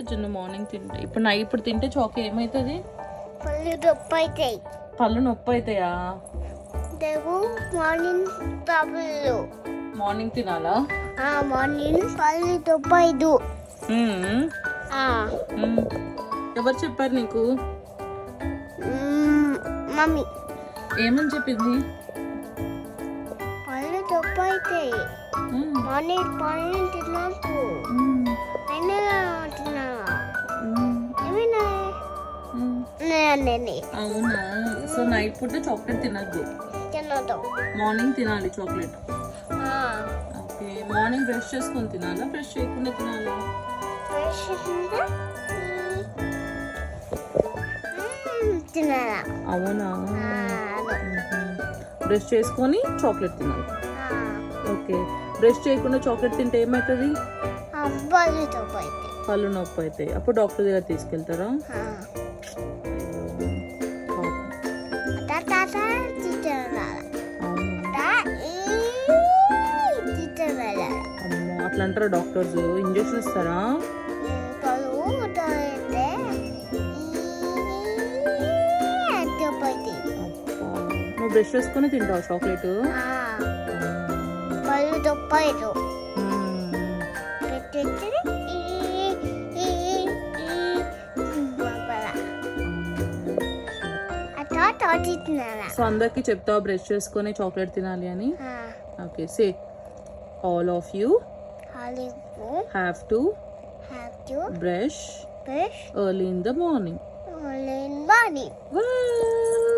జున్ను మార్నింగ్ తింటే ఇప్పుడు తింటే చాక్ ఏమవుతుంది? పళ్ళు నొప్పి అవుతాయి. పళ్ళు నొప్పి అవుతాయా? మార్నింగ్ పళ్ళు మార్నింగ్ తినాలా? మార్నింగ్ పళ్ళు నొప్పి అయ్యదు. ఎవరు చెప్పారు నీకు? మమ్మీ. ఏమని చెప్పింది? పళ్ళు నొప్పి అవుతాయి. మార్నింగ్ పళ్ళు తిన్నాకు అయినా తిన్నా. అవునా? సో నైట్ పూట చాక్లెట్ తినద్దు, మార్నింగ్ తినాలి చాక్లెట్. ఓకే, మార్నింగ్ బ్రష్ చేసుకొని తినాలా, బ్రష్ చేయకుండా తినాలా? అవునా? బ్రష్ చేసుకొని చాక్లెట్ తినాలి. ఓకే, బ్రష్ చేయకుండా చాక్లెట్ తింటే ఏమవుతుంది? పళ్ళు నొప్పి అవుతాయి. అప్పుడు డాక్టర్ దగ్గర తీసుకెళ్తారా? అట్లా అంటారా డాక్టర్స్? ఇంజెక్షన్ ఇస్తారా? నువ్వు బ్రష్ చేసుకుని తింటావు చాక్లెట్? సో అందరికి చెప్తావు బ్రష్ చేసుకొని చాక్లెట్ తినాలి అని? Okay, say all of you have to brush early in the morning. Wow.